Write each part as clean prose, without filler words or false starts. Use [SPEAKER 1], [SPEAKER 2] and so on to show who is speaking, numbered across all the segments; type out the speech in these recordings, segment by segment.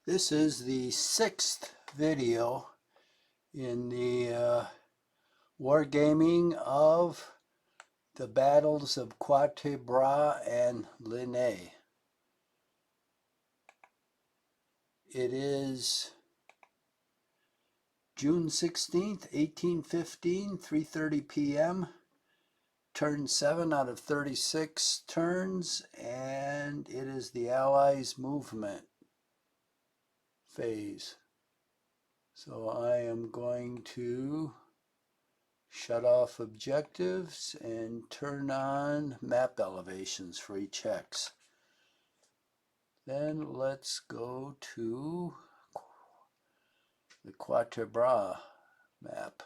[SPEAKER 1] This is the 6th video in the wargaming of the battles of Quatre Bras and Ligny. It is June 16th, 1815, 3:30 p.m. Turn 7 out of 36 turns, and it is the Allies' movement phase. So I am going to shut off objectives and turn on map elevations for each hex. Then let's go to the Quatre Bras map.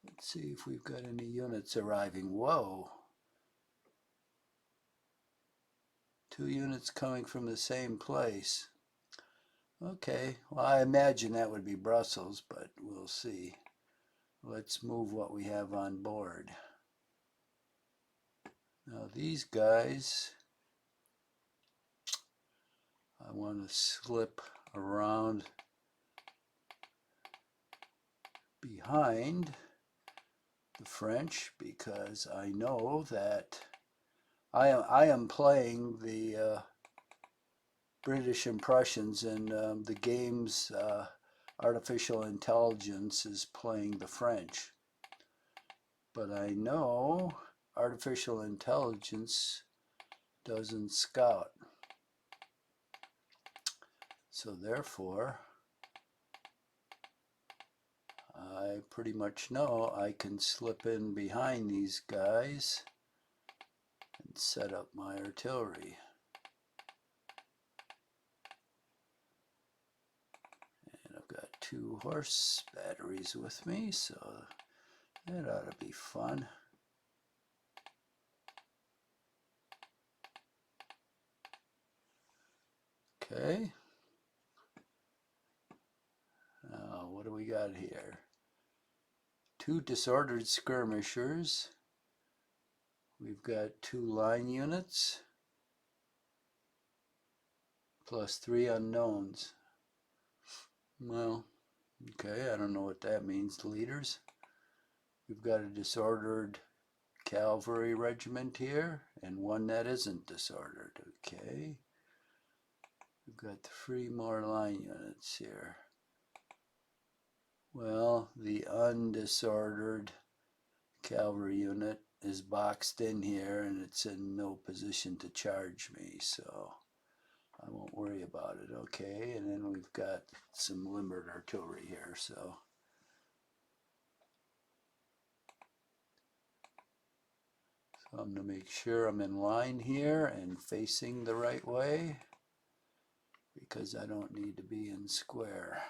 [SPEAKER 1] Let's see if we've got any units arriving. Whoa! 2 units coming from the same place. Okay, well, I imagine that would be Brussels, but we'll see. Let's move what we have on board. Now these guys, I want to slip around behind the French because I know that I am playing the British and Prussians, and the game's artificial intelligence is playing the French. But I know artificial intelligence doesn't scout. So therefore, I pretty much know I can slip in behind these guys and set up my artillery. And I've got 2 horse batteries with me, so that ought to be fun. Okay. Now, what do we got here? 2 disordered skirmishers. We've got 2 line units, plus 3 unknowns. Well, okay, I don't know what that means, leaders. We've got a disordered cavalry regiment here, and 1 that isn't disordered. Okay. We've got 3 more line units here. Well, the undisordered cavalry unit is boxed in here, and it's in no position to charge me, so I won't worry about it. Okay, and then we've got some limbered artillery here, so I'm going to make sure I'm in line here and facing the right way, because I don't need to be in square.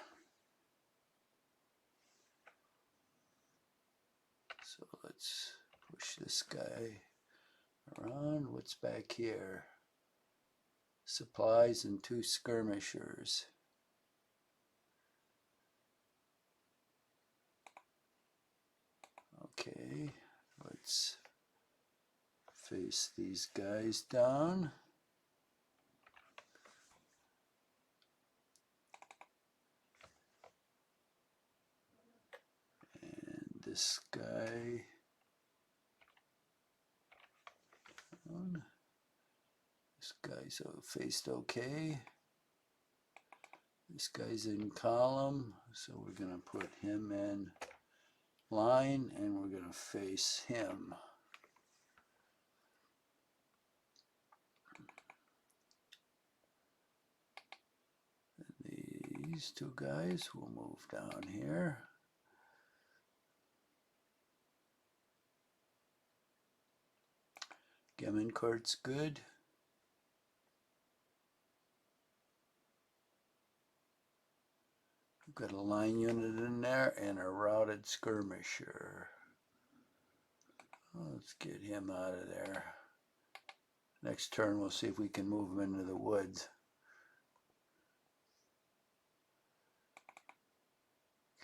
[SPEAKER 1] So let's push this guy around. What's back here? Supplies and 2 skirmishers. Okay, let's face these guys down. And this guy, this guy's faced okay. This guy's in column, so we're going to put him in line and we're going to face him. And these 2 guys will move down here. Gemincourt's good. We've got a line unit in there and a routed skirmisher. Let's get him out of there. Next turn we'll see if we can move him into the woods.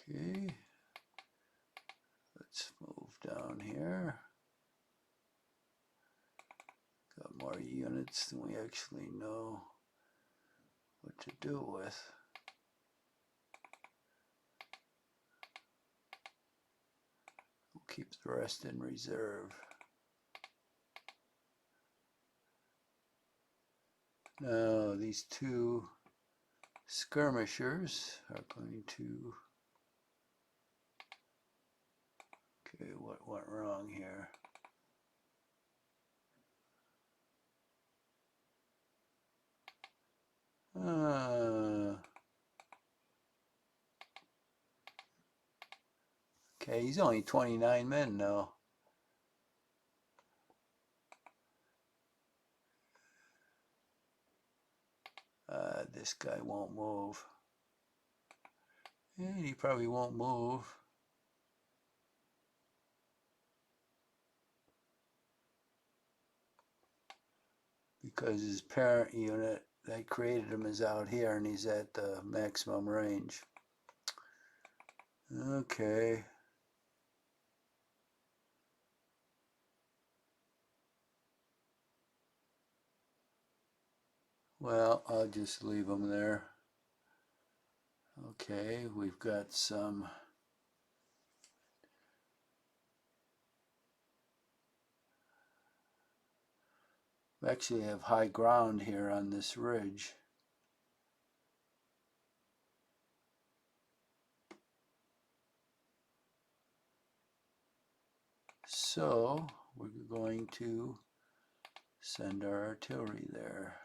[SPEAKER 1] Okay, let's move down here. Got more units than we actually know what to do with. We'll keep the rest in reserve. Now these two skirmishers are going to, okay, what went wrong here? Okay, he's only 29 men now. This guy won't move. And he probably won't move. Because his parent unit that created him is out here and he's at the maximum range. Okay. Well, I'll just leave him there. Okay, we've got some we actually have high ground here on this ridge. So we're going to send our artillery there.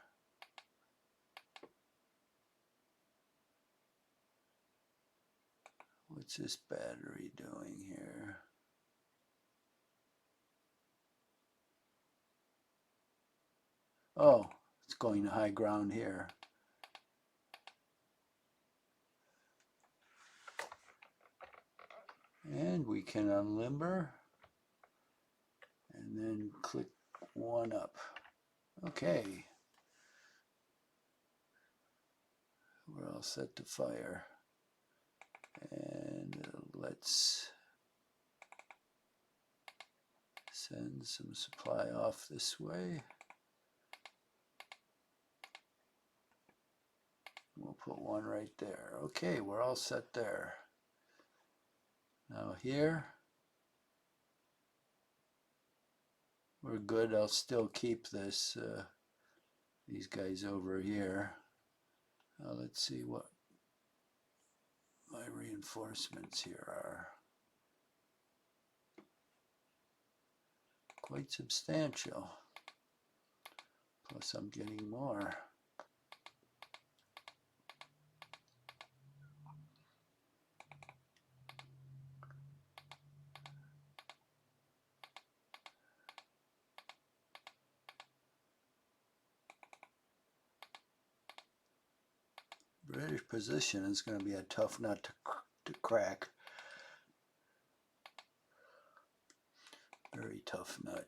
[SPEAKER 1] What's this battery doing here? Oh, it's going to high ground here. And we can unlimber and then click one up. Okay. We're all set to fire. And let's send some supply off this way. We'll put one right there. Okay, we're all set there. Now here, we're good. I'll still keep this, these guys over here. Now let's see what my reinforcements here are. Quite substantial. Plus I'm getting more. British position is going to be a tough nut to crack. Very tough nut.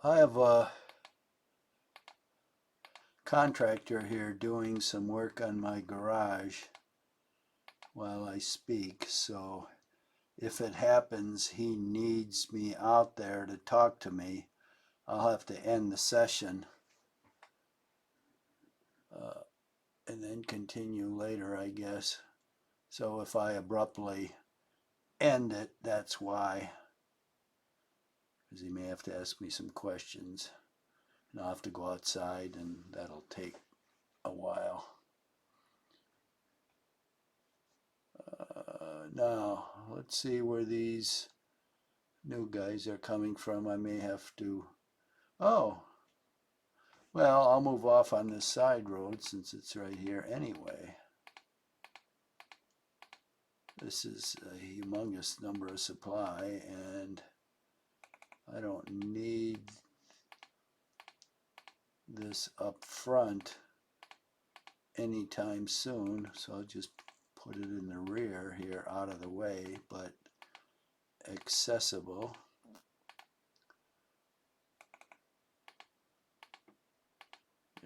[SPEAKER 1] I have a contractor here doing some work on my garage while I speak, so if it happens he needs me out there to talk to me, I'll have to end the session and then continue later, I guess. So if I abruptly end it, that's why, because he may have to ask me some questions and I'll have to go outside and that'll take a while. Now let's see where these new guys are coming from. I may have to, oh, well, I'll move off on this side road since it's right here anyway. This is a humongous number of supply and I don't need this up front anytime soon, so I'll just put it in the rear here, out of the way, but accessible.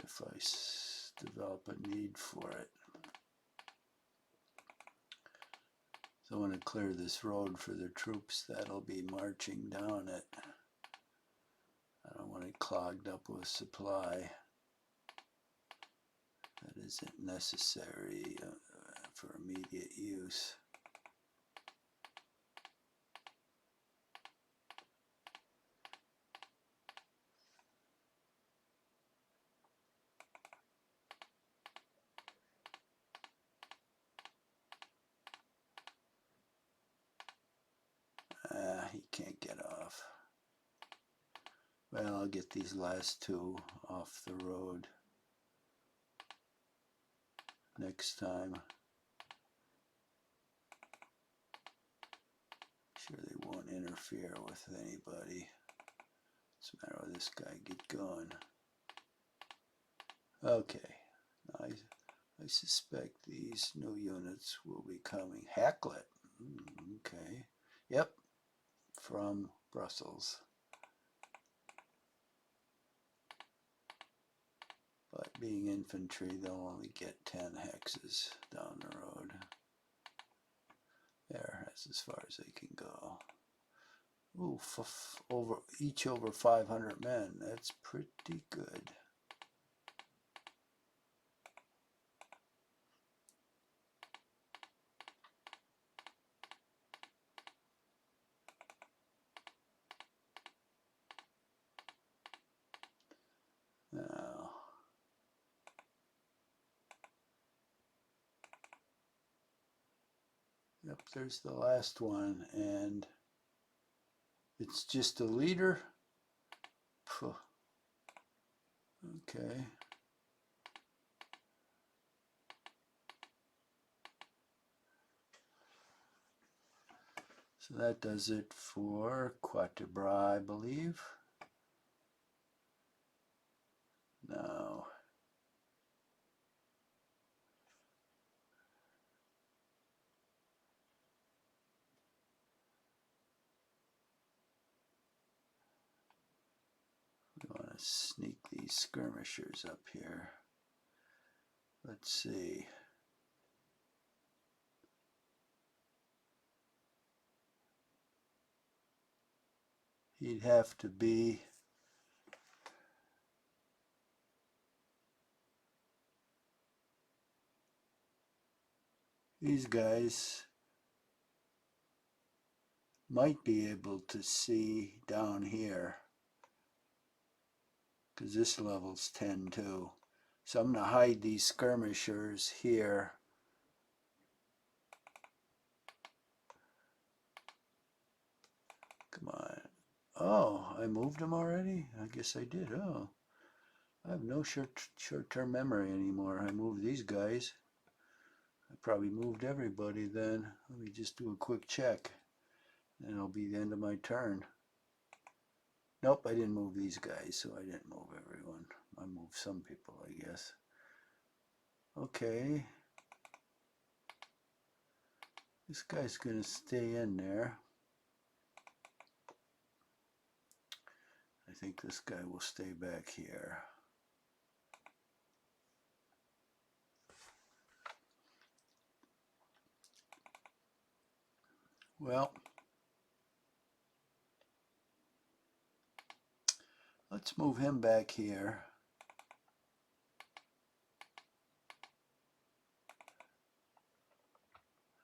[SPEAKER 1] If I develop a need for it. So I want to clear this road for the troops that'll be marching down it. I don't want it clogged up with supply that isn't necessary for immediate use. He can't get off. Well, I'll get these last two off the road next time. Sure they won't interfere with anybody. What's the matter with this guy? Get going. Okay. I suspect these new units will be coming. Hacklet. Okay. Yep. From Brussels. But being infantry, they'll only get 10 hexes down the road. There, that's as far as they can go. Ooh, each over 500 men. That's pretty good. Now, yep, there's the last one, and it's just a leader. Phew. Okay. So that does it for Quatre Bras, I believe. Now, we want to sneak these skirmishers up here. Let's see. He'd have to be these guys might be able to see down here because this level's 10 too. So I'm going to hide these skirmishers here. Come on. Oh, I moved them already? I guess I did. Oh, I have no short-term memory anymore. I moved these guys. I probably moved everybody then. Let me just do a quick check. And it'll be the end of my turn. Nope, I didn't move these guys, so I didn't move everyone. I moved some people, I guess. Okay. This guy's going to stay in there. I think this guy will stay back here. Well, let's move him back here.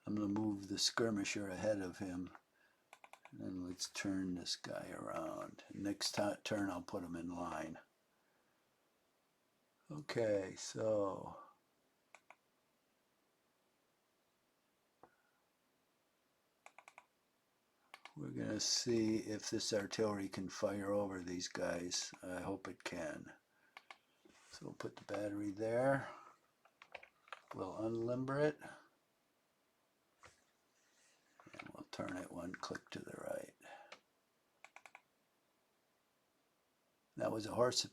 [SPEAKER 1] I'm going to move the skirmisher ahead of him. And then let's turn this guy around. Next turn I'll put him in line. Okay, so we're going to see if this artillery can fire over these guys. I hope it can. So we'll put the battery there. We'll unlimber it. And we'll turn it one click to the right. That was a horse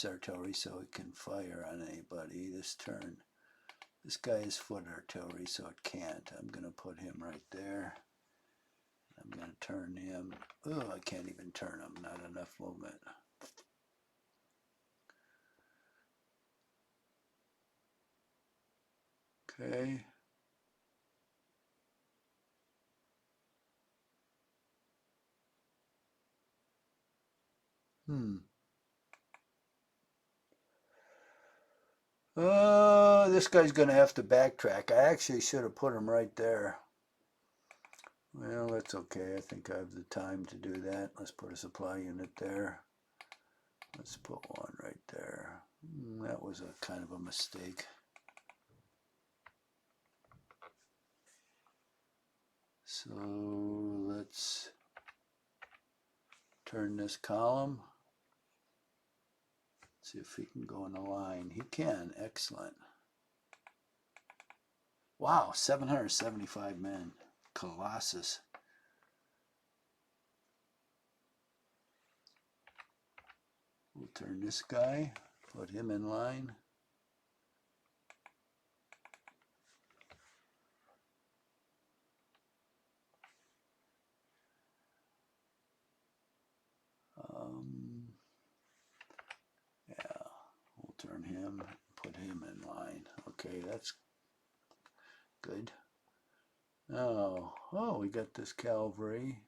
[SPEAKER 1] artillery, so it can fire on anybody this turn. This guy is foot artillery, so it can't. I'm going to put him right there. I'm going to turn him. Oh, I can't even turn him. Not enough movement. Okay. This guy's going to have to backtrack. I actually should have put him right there. Well, that's okay. I think I have the time to do that. Let's put a supply unit there. Let's put one right there. That was a kind of a mistake. So let's turn this column. See if he can go in a line. He can. Excellent. Wow, 775 men. Colossus. We'll turn this guy, put him in line. Yeah, we'll turn him, put him in line. Okay, that's good. Now, oh, we got this cavalry.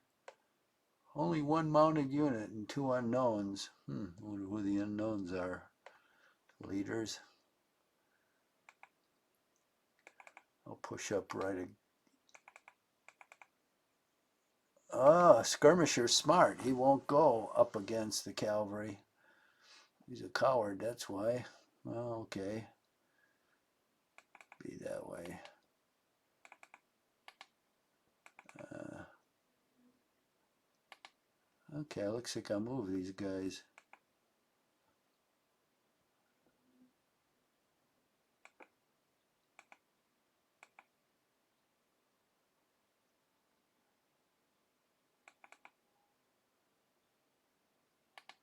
[SPEAKER 1] Only one mounted unit and two unknowns. Wonder who the unknowns are. Leaders. I'll push up right. Skirmisher's smart. He won't go up against the cavalry. He's a coward, that's why. Well, okay. Be that way. Okay, looks like I'll move these guys.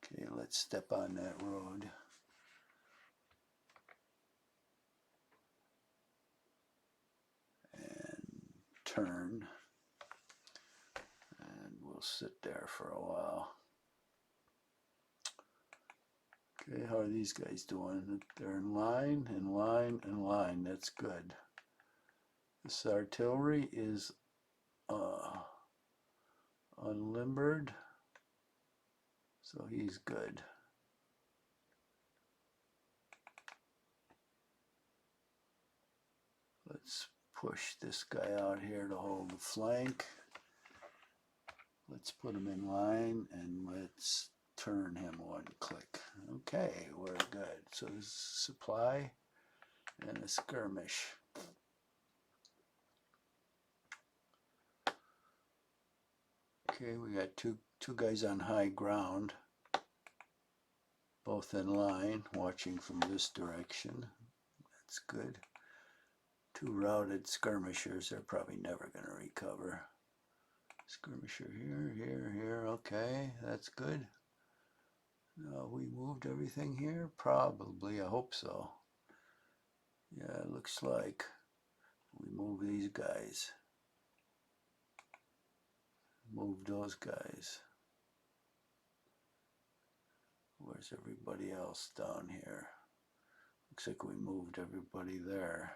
[SPEAKER 1] Okay, let's step on that road. And turn. And we'll sit there for a while. Okay, how are these guys doing? They're in line, in line, in line. That's good. This artillery is unlimbered, so he's good. Let's push this guy out here to hold the flank. Let's put him in line and let's turn him one click. Okay, we're good. So this is supply and a skirmish. Okay, we got two guys on high ground, both in line, watching from this direction. That's good. Two routed skirmishers. They're probably never going to recover. Skirmisher here, here, here. Okay, that's good. We moved everything here? Probably. I hope so. Yeah, it looks like we move these guys. Move those guys. Where's everybody else down here? Looks like we moved everybody there.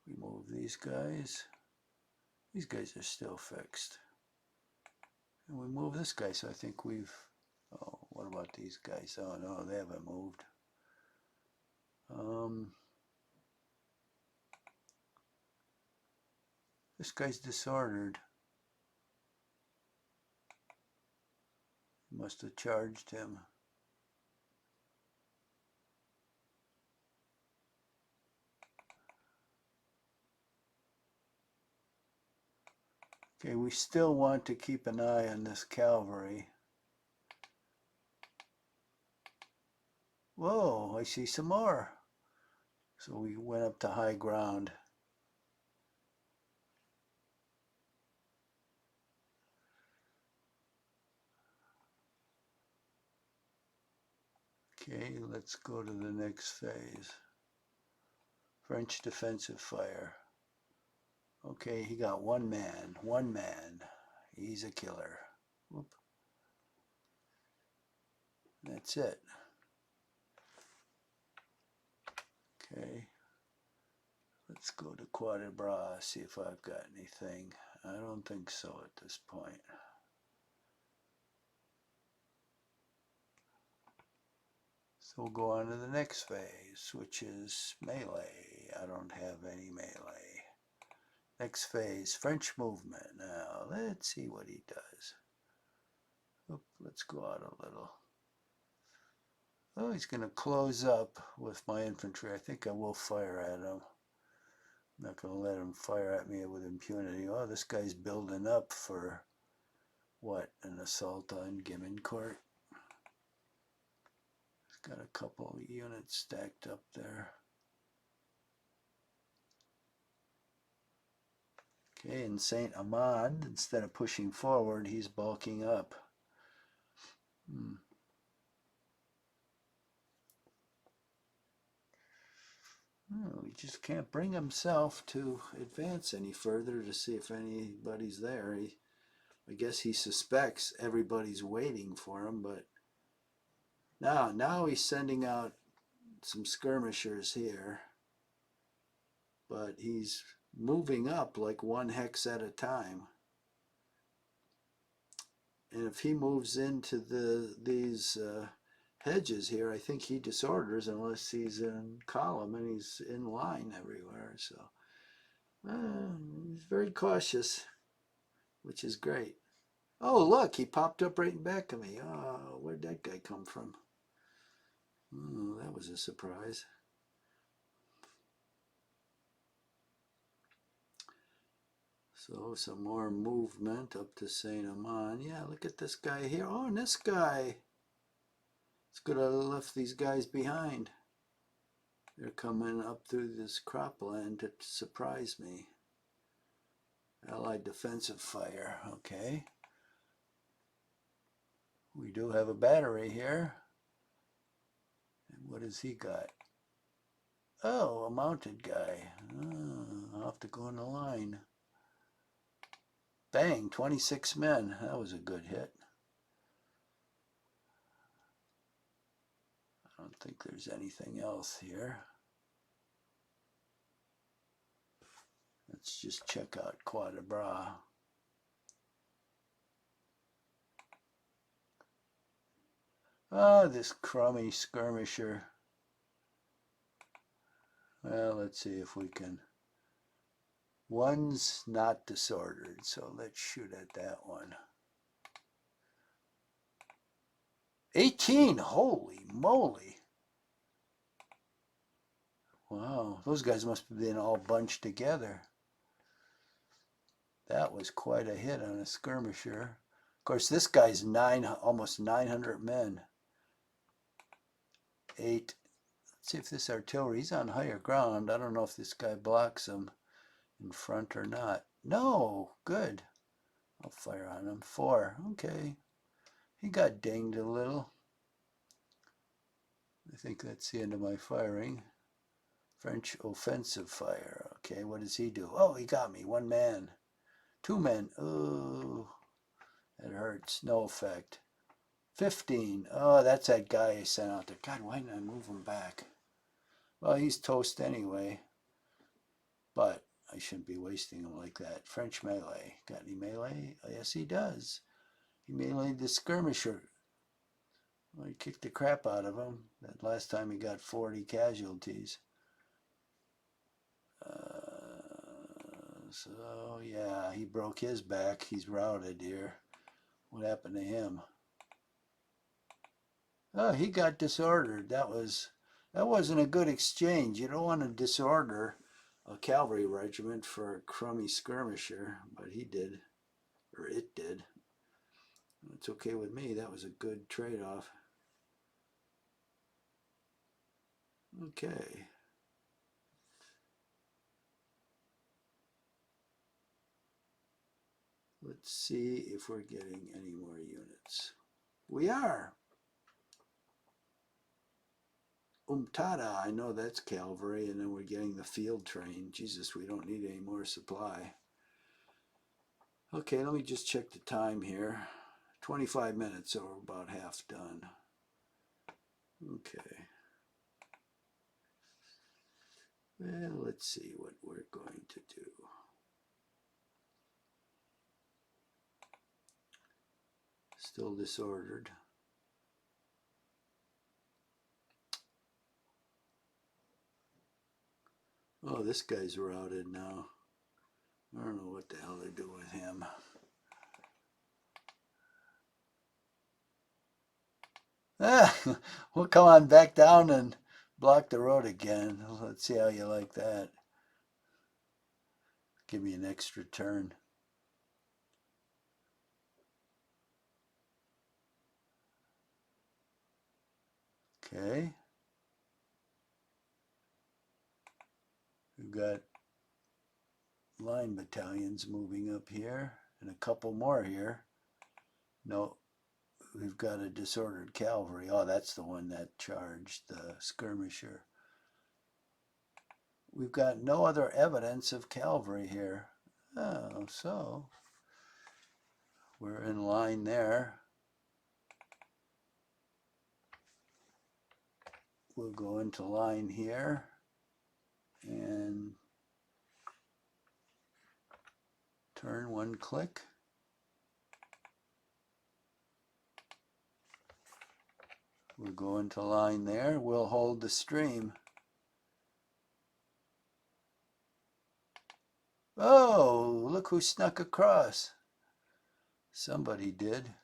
[SPEAKER 1] We move these guys. These guys are still fixed. And we move this guy, so I think we've... Oh, what about these guys? Oh, no, they haven't moved. This guy's disordered. Must have charged him. Okay, we still want to keep an eye on this cavalry. Whoa, I see some more. So we went up to high ground. Okay, let's go to the next phase. French defensive fire. Okay, he got one man. He's a killer. Whoop. That's it. Okay. Let's go to Quatre Bras, see if I've got anything. I don't think so at this point. So we'll go on to the next phase, which is melee. I don't have any melee. Next phase, French movement. Now, let's see what he does. Oop, let's go out a little. Oh, he's going to close up with my infantry. I think I will fire at him. I'm not going to let him fire at me with impunity. Oh, this guy's building up for, what, an assault on Gimencourt. He's got a couple units stacked up there. Okay, in Saint Amand, instead of pushing forward, he's bulking up. Oh, he just can't bring himself to advance any further to see if anybody's there. I guess he suspects everybody's waiting for him, but now he's sending out some skirmishers here. But he's moving up like one hex at a time. And if he moves into these hedges here, I think he disorders unless he's in column and he's in line everywhere. So he's very cautious, which is great. Oh, look, he popped up right in back of me. Oh, where'd that guy come from? Oh, that was a surprise. So some more movement up to Saint Amand. Yeah, look at this guy here. Oh, and this guy. It's good I left these guys behind. They're coming up through this cropland to surprise me. Allied defensive fire. Okay. We do have a battery here. And what has he got? Oh, a mounted guy. Oh, I'll have to go in the line. Bang, 26 men. That was a good hit. I don't think there's anything else here. Let's just check out Quatre Bras. Ah, this crummy skirmisher. Well, let's see if we can. One's not disordered, so let's shoot at that one. 18, holy moly. Wow, those guys must have been all bunched together. That was quite a hit on a skirmisher. Of course, this guy's almost 900 men. 8. Let's see if this artillery, he's on higher ground. I don't know if this guy blocks him in front or not. No, good. I'll fire on him. 4, okay. He got dinged a little. I think that's the end of my firing. French offensive fire. Okay, what does he do? Oh, he got me. 1 man. 2 men. Oh, that hurts. No effect. 15. Oh, that's that guy I sent out there. God, why didn't I move him back? Well, he's toast anyway. But I shouldn't be wasting him like that. French melee. Got any melee? Oh, yes, he does. He meleeed the skirmisher. Well, he kicked the crap out of him. That last time he got 40 casualties. So, yeah, he broke his back. He's routed here. What happened to him? Oh, he got disordered. That wasn't a good exchange. You don't want to disorder a cavalry regiment for a crummy skirmisher, but he did, or it did. It's okay with me. That was a good trade-off. Okay. Let's see if we're getting any more units. We are. Tada, I know that's cavalry, and then we're getting the field train. Jesus, we don't need any more supply. Okay, let me just check the time here. 25 minutes, so we're about half done. Okay. Well, let's see what we're going to do. Still disordered. Oh, this guy's routed now. I don't know what the hell they do with him. Ah, we'll come on back down and block the road again. Let's see how you like that. Give me an extra turn. Okay. We've got line battalions moving up here and a couple more here. No, we've got a disordered cavalry. Oh, that's the one that charged the skirmisher. We've got no other evidence of cavalry here. Oh, so we're in line there. We'll go into line here and turn one click. We'll go into line there. We'll hold the stream. Oh, look who snuck across. Somebody did.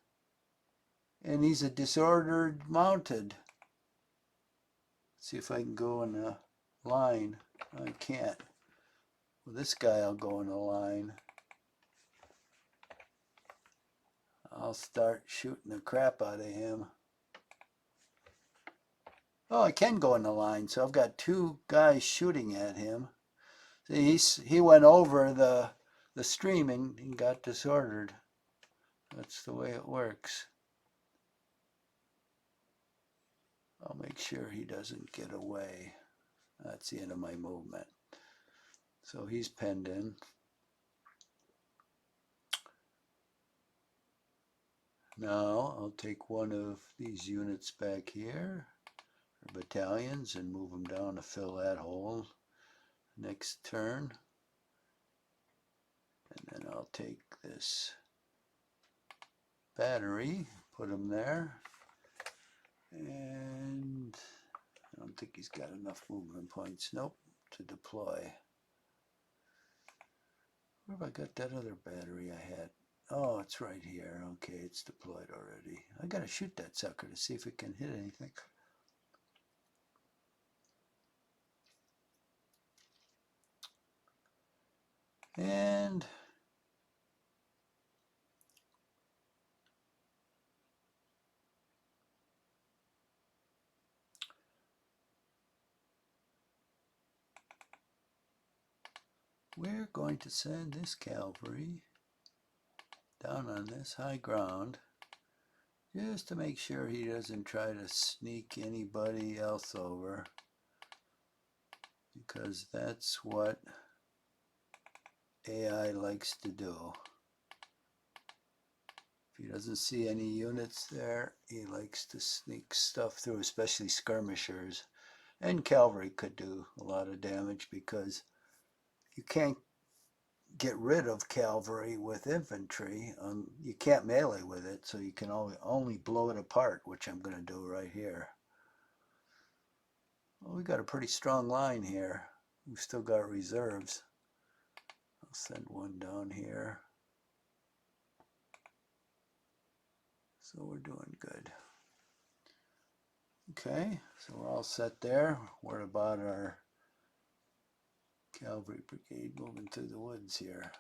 [SPEAKER 1] And he's a disordered mounted. Let's see if I can go in a line. I can't. Well, this guy I'll go in a line. I'll start shooting the crap out of him. Oh, I can go in the line, so I've got two guys shooting at him. See, he went over the stream and got disordered. That's the way it works. I'll make sure he doesn't get away. That's the end of my movement. So he's penned in. Now I'll take one of these units back here, or battalions, and move them down to fill that hole. Next turn. And then I'll take this battery, put him there. And I don't think he's got enough movement points. Nope, to deploy. Where have I got that other battery I had? Oh, it's right here. Okay, it's deployed already. I gotta shoot that sucker to see if it can hit anything. And we're going to send this cavalry down on this high ground just to make sure he doesn't try to sneak anybody else over, because that's what AI likes to do. If he doesn't see any units there, he likes to sneak stuff through, especially skirmishers. And cavalry could do a lot of damage because you can't get rid of cavalry with infantry. You can't melee with it, so you can only blow it apart, which I'm going to do right here. Well, we got a pretty strong line here. We've still got reserves. I'll send one down here. So we're doing good. Okay, so we're all set there. What about our cavalry brigade moving through the woods here?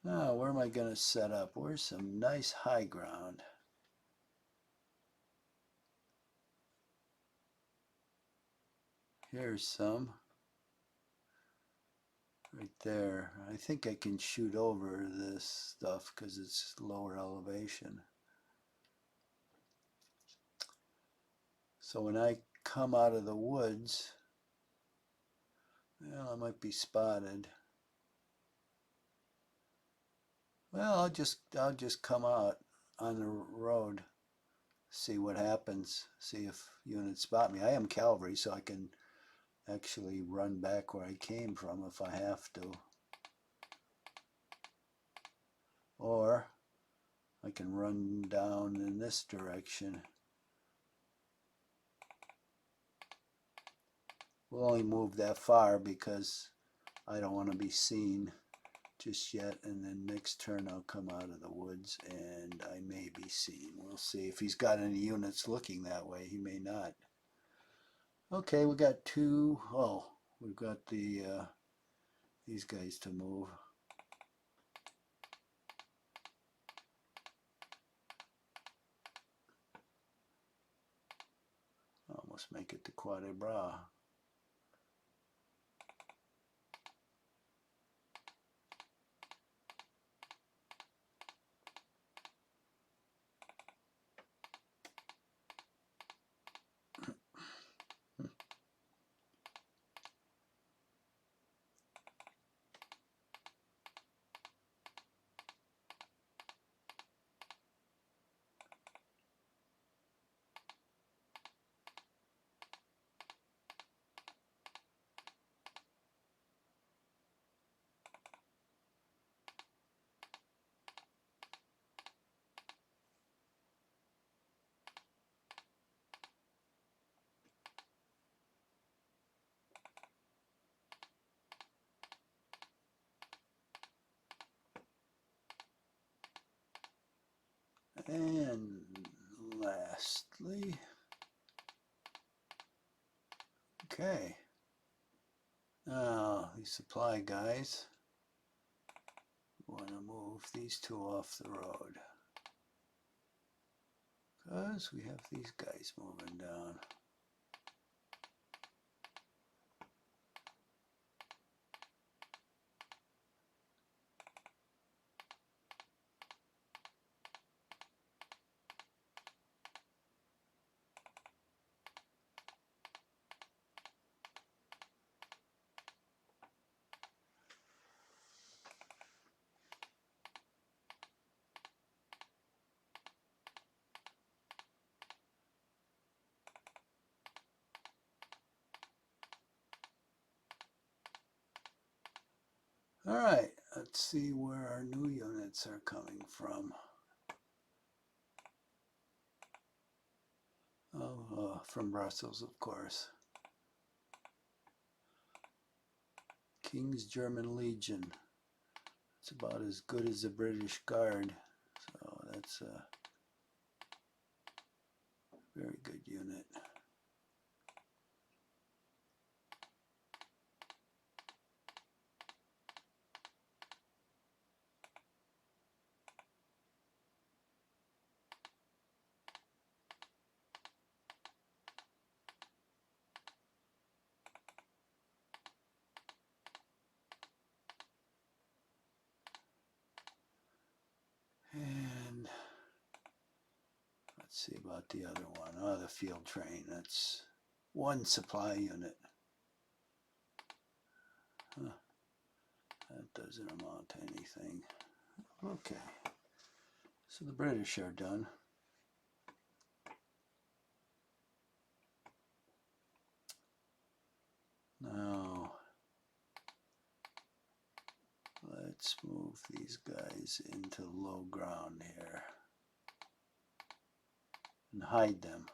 [SPEAKER 1] Now, where am I going to set up? Where's some nice high ground? Here's some. right there. I think I can shoot over this stuff because it's lower elevation. So when I come out of the woods, well, I might be spotted. Well, I'll just come out on the road, see what happens, see if units spot me. I am cavalry, so I can actually run back where I came from if I have to. Or I can run down in this direction. We'll only move that far because I don't want to be seen just yet, and then next turn I'll come out of the woods and I may be seen. We'll see if he's got any units looking that way. He may not. Okay, we got two. Oh, we've got these guys to move. Almost make it to Quatre Bras. And lastly, okay, now these supply guys, want to move these two off the road because we have these guys moving down. All right, let's see where our new units are coming from. Oh, from Brussels, of course. King's German Legion. It's about as good as the British Guard, so that's a very good unit. And let's see about the other one. Oh, the field train. That's one supply unit. Huh. That doesn't amount to anything. Okay. So the British are done. Now, let's move these guys into low ground here and hide them.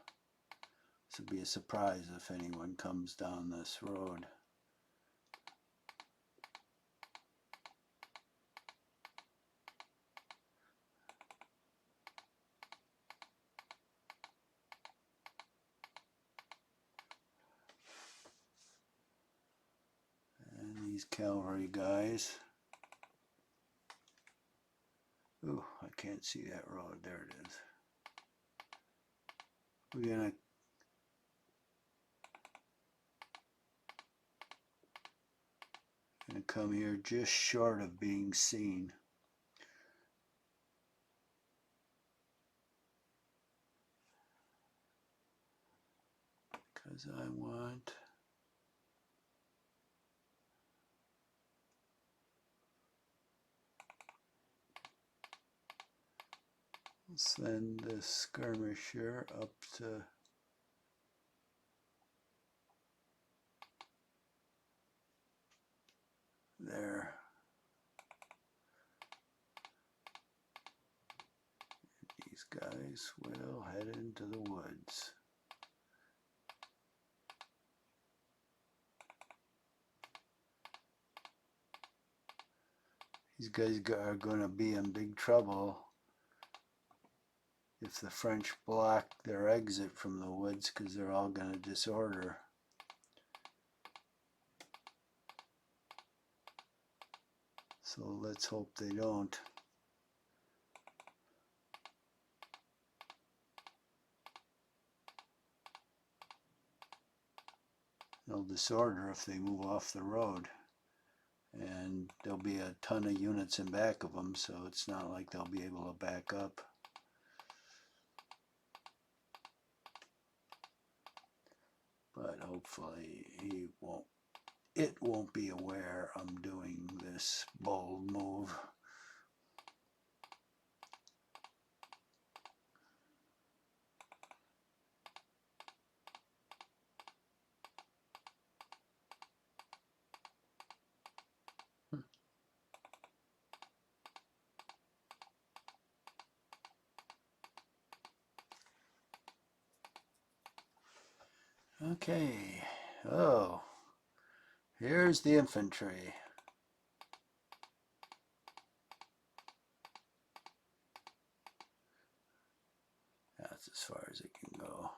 [SPEAKER 1] This will be a surprise if anyone comes down this road. And these cavalry guys. Ooh, I can't see that road. There it is. We're gonna Gonna come here just short of being seen. Because I want send the skirmisher up to there. These guys will head into the woods. These guys are going to be in big trouble if the French block their exit from the woods, because they're all going to disorder. So let's hope they don't. They'll disorder if they move off the road. And there'll be a ton of units in back of them, so it's not like they'll be able to back up. But hopefully it won't be aware I'm doing this bold move. Okay, oh, here's the infantry. That's as far as it can go.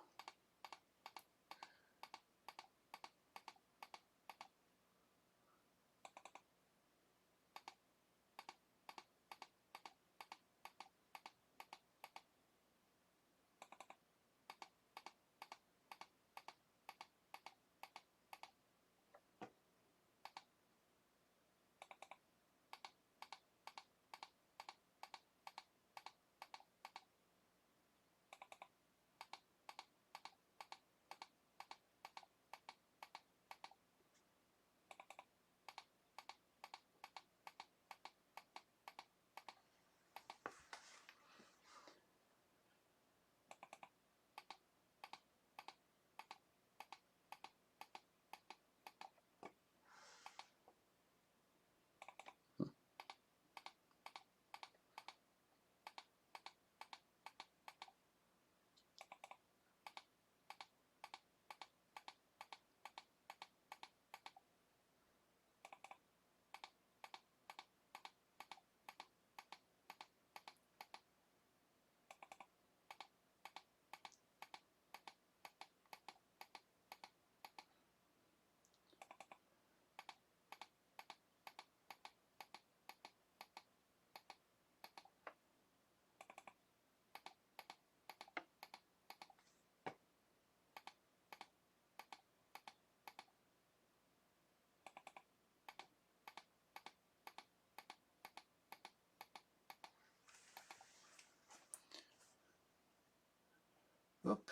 [SPEAKER 1] Oop,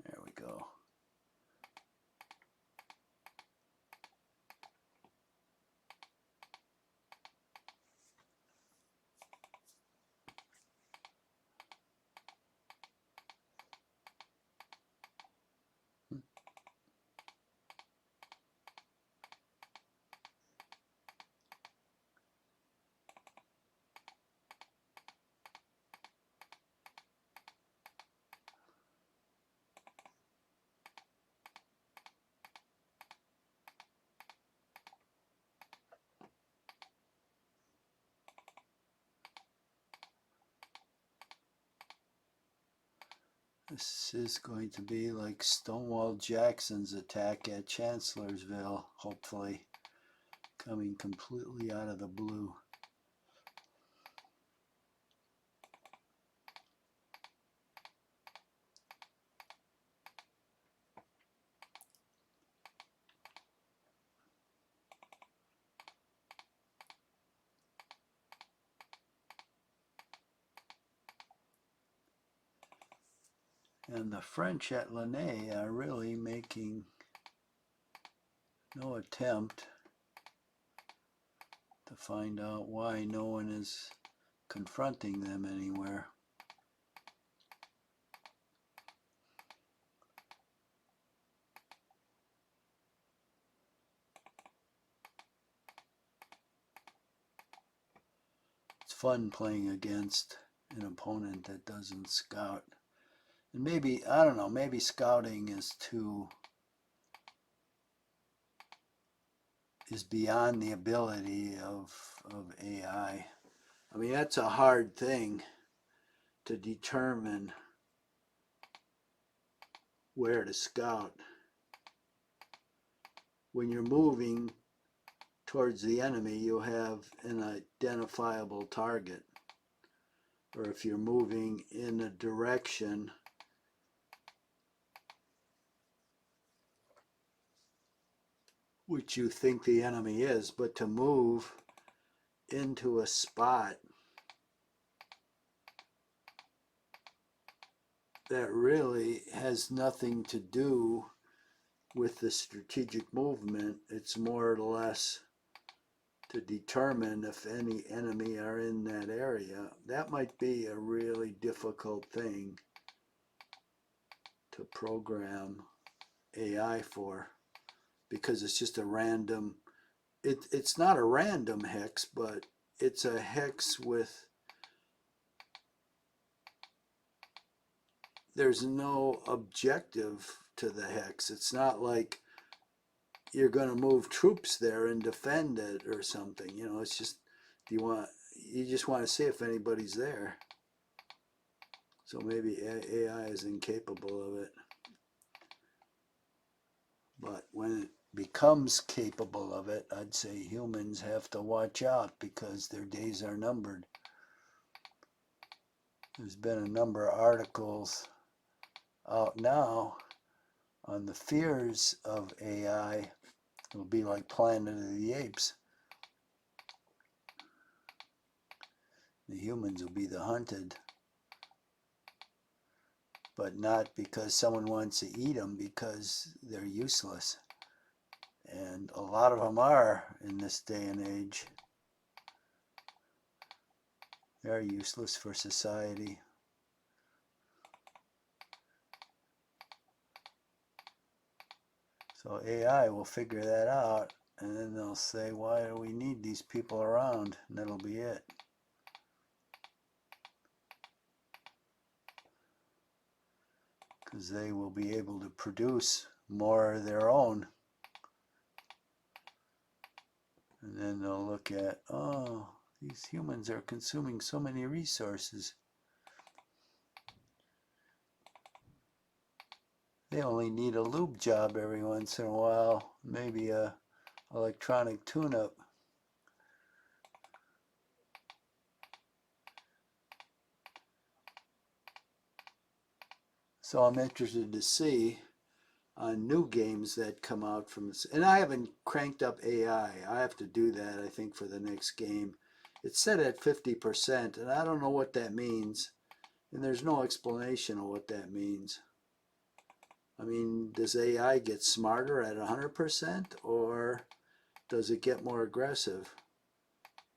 [SPEAKER 1] there we go. This is going to be like Stonewall Jackson's attack at Chancellorsville, hopefully, coming completely out of the blue. And the French at Ligny are really making no attempt to find out why no one is confronting them anywhere. It's fun playing against an opponent that doesn't scout. And maybe, I don't know, maybe scouting is beyond the ability of AI. I mean, that's a hard thing to determine where to scout. When you're moving towards the enemy, you have an identifiable target. Or if you're moving in a direction which you think the enemy is, but to move into a spot that really has nothing to do with the strategic movement. It's more or less to determine if any enemy are in that area. That might be a really difficult thing to program AI for, because it's just a random, it's not a random hex, but it's a hex with, there's no objective to the hex. It's not like you're going to move troops there and defend it or something. You know, it's just, you just want to see if anybody's there. So maybe AI is incapable of it. But when it becomes capable of it, I'd say humans have to watch out, because their days are numbered. There's been a number of articles out now on the fears of AI. It'll be like Planet of the Apes. The humans will be the hunted. But not because someone wants to eat them, because they're useless. And a lot of them are in this day and age. They're useless for society. So AI will figure that out, and then they'll say, why do we need these people around? And that'll be it. Because they will be able to produce more of their own. And then they'll look at, oh, these humans are consuming so many resources. They only need a lube job every once in a while, maybe a electronic tune-up. So I'm interested to see on new games that come out from this. And I haven't cranked up AI. I have to do that, I think, for the next game. It's set at 50%, and I don't know what that means. And there's no explanation of what that means. I mean, does AI get smarter at 100%, or does it get more aggressive?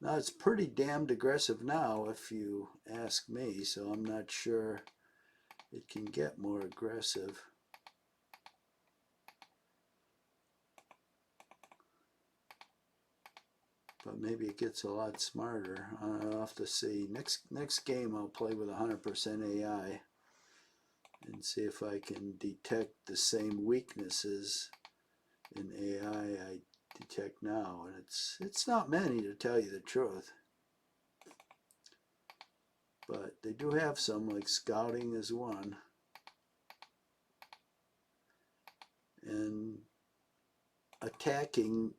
[SPEAKER 1] Now, it's pretty damned aggressive now, if you ask me, so I'm not sure it can get more aggressive. But maybe it gets a lot smarter. I'll have to see. Next game I'll play with 100% AI and see if I can detect the same weaknesses in AI I detect now. And it's not many, to tell you the truth. But they do have some, like scouting is one. And attacking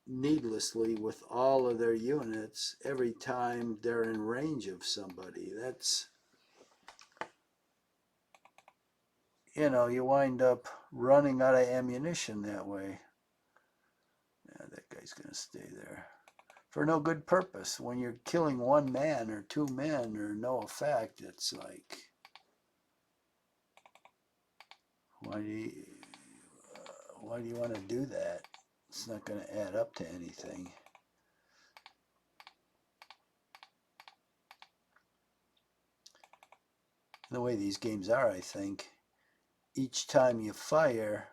[SPEAKER 1] needlessly with all of their units every time they're in range of somebody. That's, you know, you wind up running out of ammunition that way. Yeah, that guy's gonna stay there for no good purpose. When you're killing one man or two men or no effect, it's like, Why do you want to do that? It's not going to add up to anything. The way these games are, I think, each time you fire,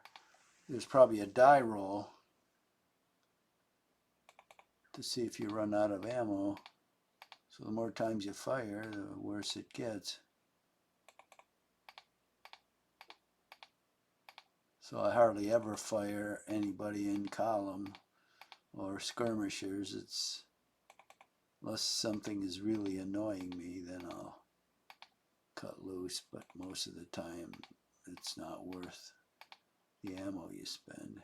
[SPEAKER 1] there's probably a die roll to see if you run out of ammo. So the more times you fire, the worse it gets. So I hardly ever fire anybody in column or skirmishers. It's unless something is really annoying me, then I'll cut loose, but most of the time it's not worth the ammo you spend.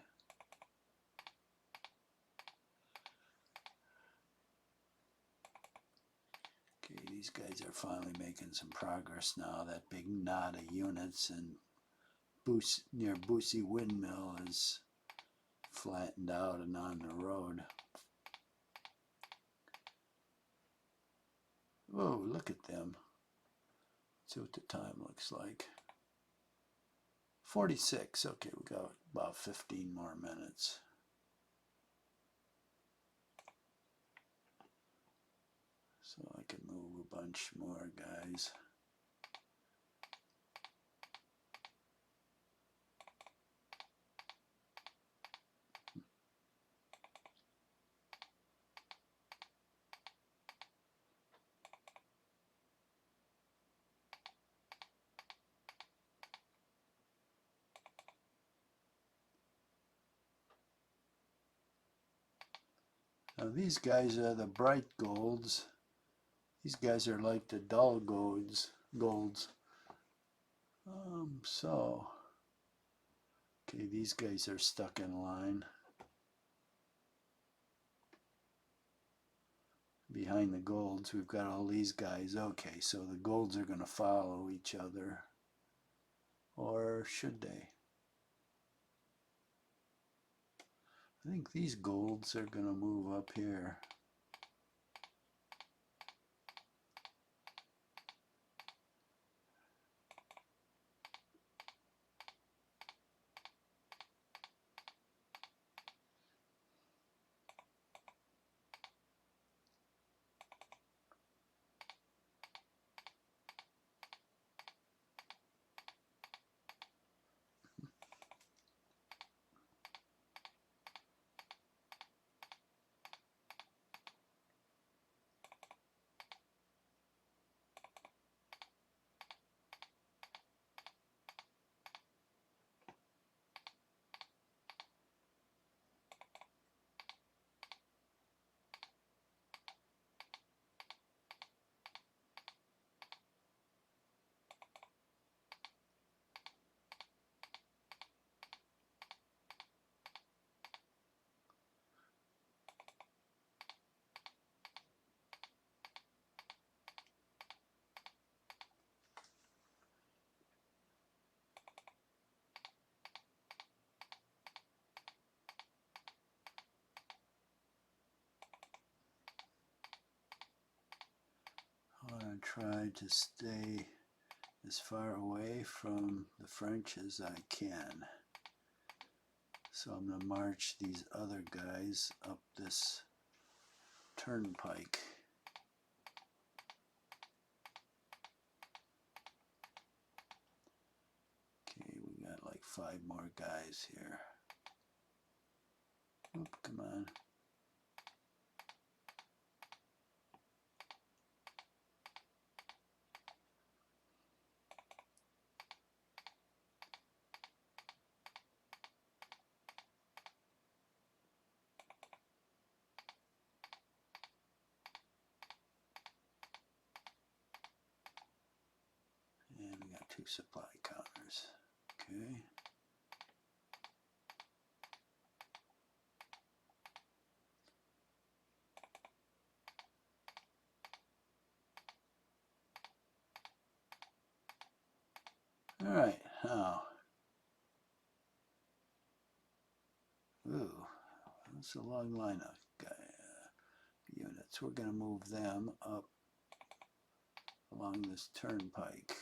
[SPEAKER 1] Okay, these guys are finally making some progress now. That big knot of units and near Boosie Windmill is flattened out and on the road. Whoa, look at them. Let's see what the time looks like. 46. Okay, we got about 15 more minutes. So I can move a bunch more guys. Now these guys are the bright golds. These guys are like the dull golds. Okay, these guys are stuck in line. Behind the golds, we've got all these guys. Okay, so the golds are going to follow each other. Or should they? I think these golds are going to move up here. I want to try to stay as far away from the French as I can. So I'm going to march these other guys up this turnpike. Okay, we got like 5 more guys here. Oop, come on. And we got 2 supply counters. Okay. All right, now. Ooh, that's a long line of units. We're going to move them up along this turnpike.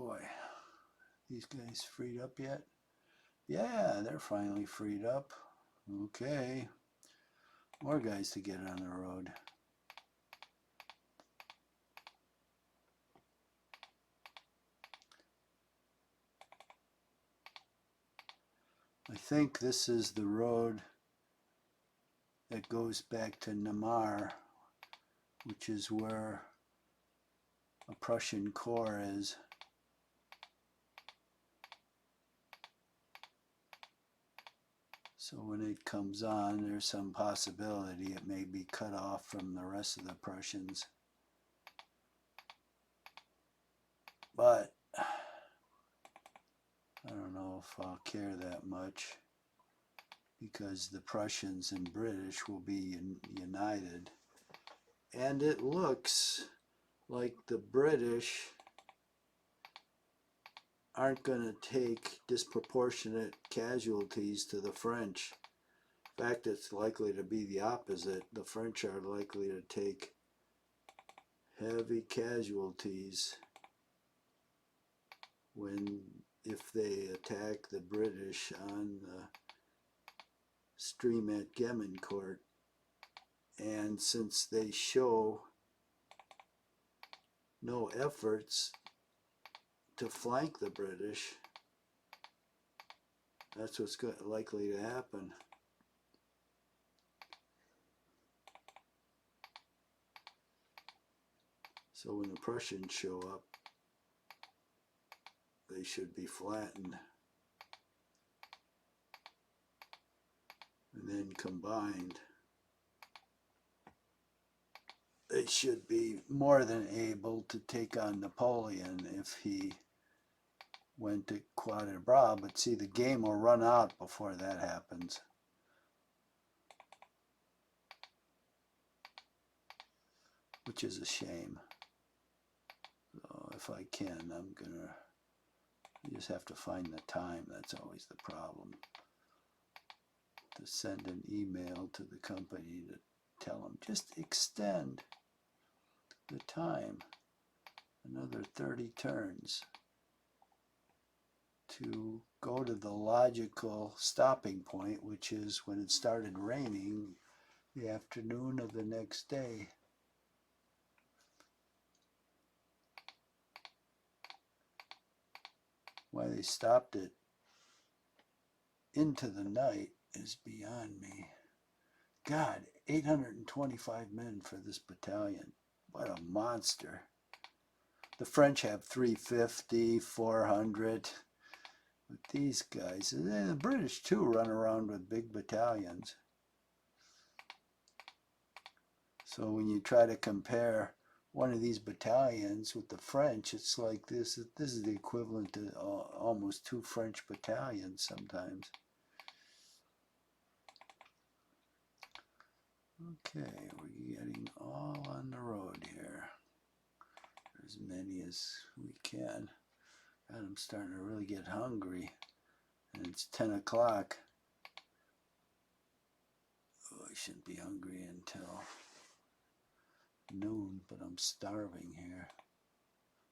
[SPEAKER 1] boy. These guys freed up yet? Yeah, they're finally freed up. Okay. More guys to get on the road. I think this is the road that goes back to Namur, which is where a Prussian corps is. So when it comes on, there's some possibility it may be cut off from the rest of the Prussians. But I don't know if I'll care that much, because the Prussians and British will be united. And it looks like the British aren't going to take disproportionate casualties to the French. In fact, it's likely to be the opposite. The French are likely to take heavy casualties if they attack the British on the stream at Gemincourt. And since they show no efforts to flank the British, that's what's likely to happen. So when the Prussians show up, they should be flattened. And then combined, they should be more than able to take on Napoleon if he went to Quatre Bras. But see, the game will run out before that happens. Which is a shame. So if I can, you just have to find the time. That's always the problem. To send an email to the company to tell them, just extend the time another 30 turns to go to the logical stopping point, which is when it started raining the afternoon of the next day. Why they stopped it into the night is beyond me. God, 825 men for this battalion. What a monster. The French have 350, 400. But these guys, and the British too, run around with big battalions. So when you try to compare one of these battalions with the French, it's like this is the equivalent to almost 2 French battalions sometimes. Okay, we're getting all on the road here. As many as we can. God, I'm starting to really get hungry. And it's 10 o'clock. Oh, I shouldn't be hungry until noon, but I'm starving here.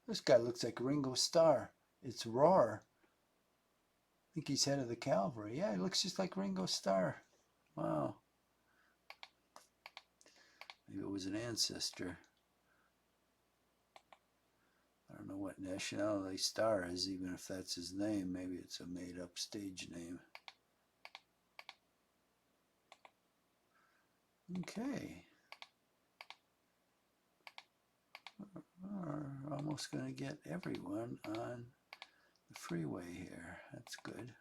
[SPEAKER 1] This guy looks like Ringo Starr. It's Roar. I think he's head of the cavalry. Yeah, he looks just like Ringo Starr. Wow. Maybe it was an ancestor. I don't know what nationality Starr is, even if that's his name. Maybe it's a made-up stage name. Okay. We're almost going to get everyone on the freeway here. That's good.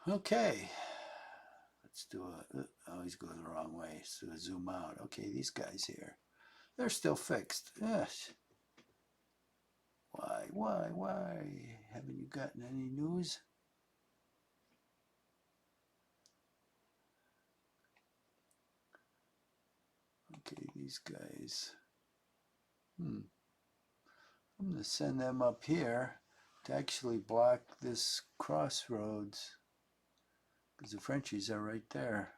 [SPEAKER 1] Okay. Let's do I always go the wrong way, so zoom out. Okay, these guys here, they're still fixed. Yes. Why? Haven't you gotten any news? Okay, these guys. I'm going to send them up here to actually block this crossroads, because the Frenchies are right there.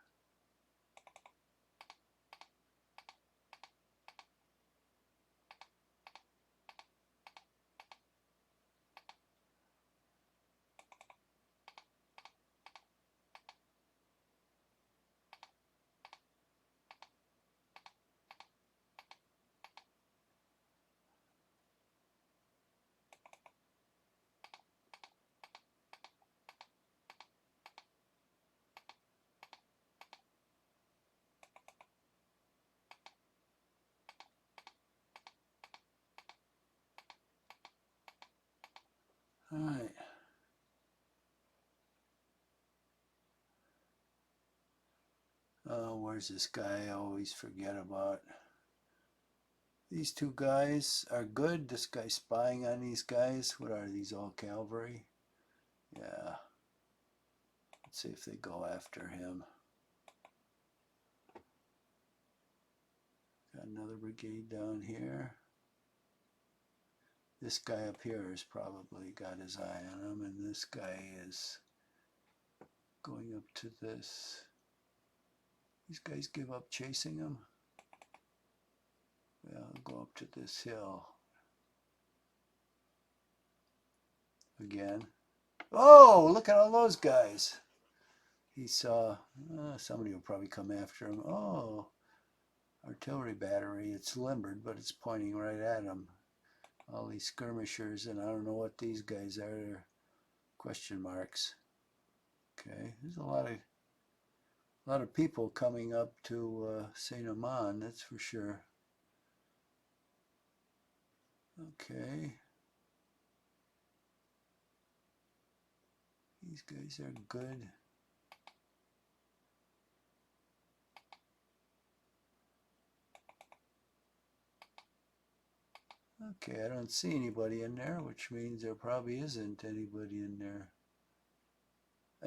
[SPEAKER 1] Where's this guy I always forget about? These two guys are good. This guy's spying on these guys. What are these, all cavalry? Yeah. Let's see if they go after him. Got another brigade down here. This guy up here has probably got his eye on him, and this guy is going up to this. These guys give up chasing him. Well, I'll go up to this hill. Again. Oh, look at all those guys. He saw, somebody will probably come after him. Oh, artillery battery. It's limbered, but it's pointing right at him. All these skirmishers, and I don't know what these guys are. They're question marks. Okay, there's a lot of people coming up to Saint Amand, that's for sure. Okay. These guys are good. Okay, I don't see anybody in there, which means there probably isn't anybody in there.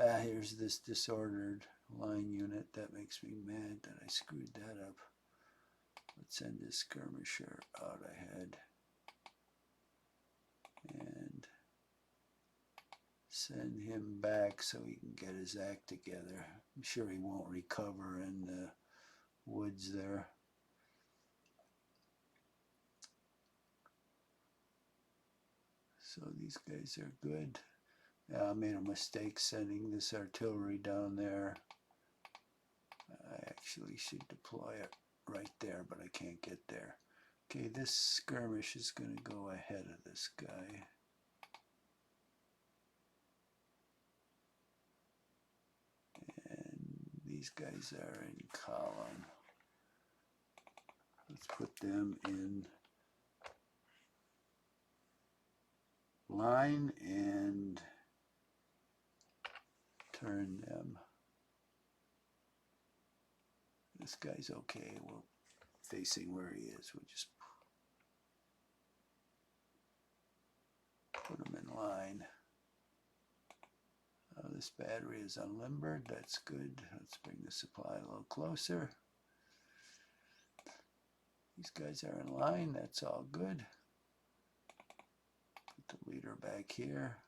[SPEAKER 1] Ah, here's this disordered line unit. That makes me mad that I screwed that up. Let's send this skirmisher out ahead. And send him back so he can get his act together. I'm sure he won't recover in the woods there. So these guys are good. Yeah, I made a mistake sending this artillery down there. I actually should deploy it right there, but I can't get there. Okay, this skirmish is going to go ahead of this guy. And these guys are in column. Let's put them in line and turn them. This guy's okay. We're facing where he is. We'll just put him in line. This battery is unlimbered. That's good. Let's bring the supply a little closer. These guys are in line. That's all good. Put the leader back here.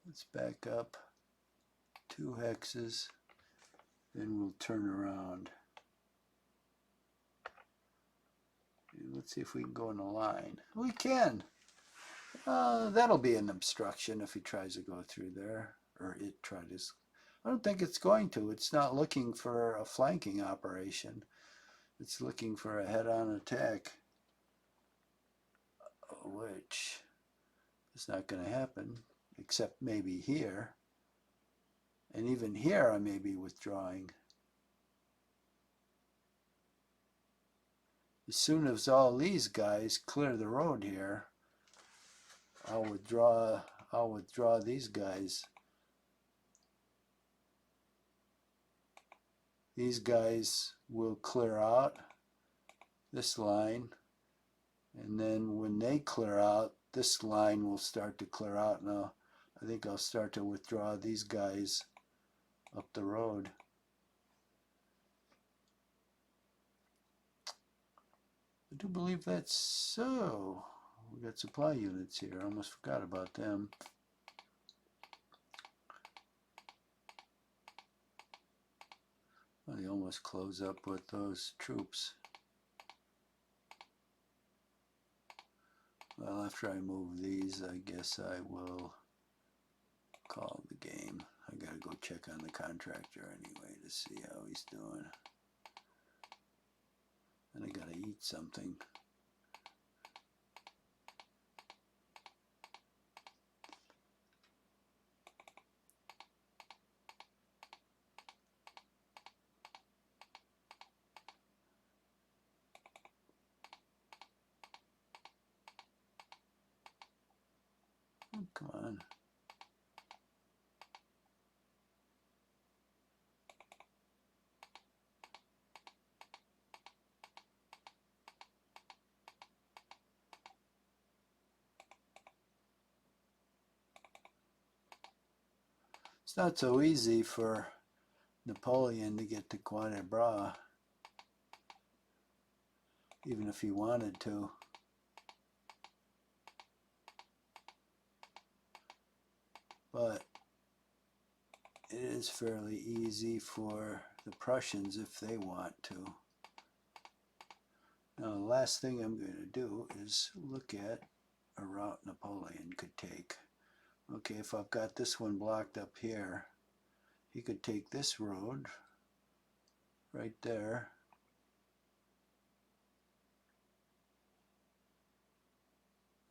[SPEAKER 1] Let's back up 2 hexes. Then we'll turn around. Let's see if we can go in a line. We can. That'll be an obstruction if he tries to go through there, or it tries. I don't think it's going to. It's not looking for a flanking operation. It's looking for a head-on attack, which is not going to happen, except maybe here. And even here I may be withdrawing. As soon as all these guys clear the road here, I'll withdraw these guys. These guys will clear out this line, and then when they clear out, this line will start to clear out. Now I think I'll start to withdraw these guys up the road. I do believe that's so. We got supply units here. I almost forgot about them. Well, they almost close up with those troops. Well, after I move these, I guess I will call the game. I gotta go check on the contractor anyway to see how he's doing. And I gotta eat something. Oh, come on. It's not so easy for Napoleon to get to Quatre Bras, even if he wanted to. But it is fairly easy for the Prussians if they want to. Now, the last thing I'm going to do is look at a route Napoleon could take. Okay, if I've got this one blocked up here, he could take this road right there.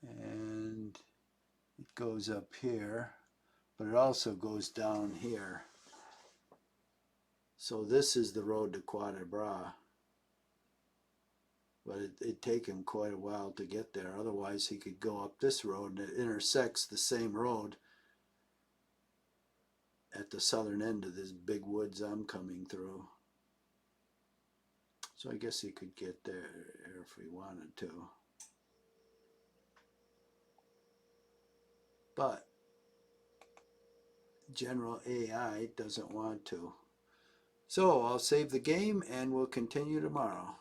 [SPEAKER 1] And it goes up here, but it also goes down here. So this is the road to Quatre Bras. But it'd take him quite a while to get there. Otherwise, he could go up this road, and it intersects the same road at the southern end of this big woods I'm coming through. So I guess he could get there if he wanted to. But General AI doesn't want to. So I'll save the game and we'll continue tomorrow.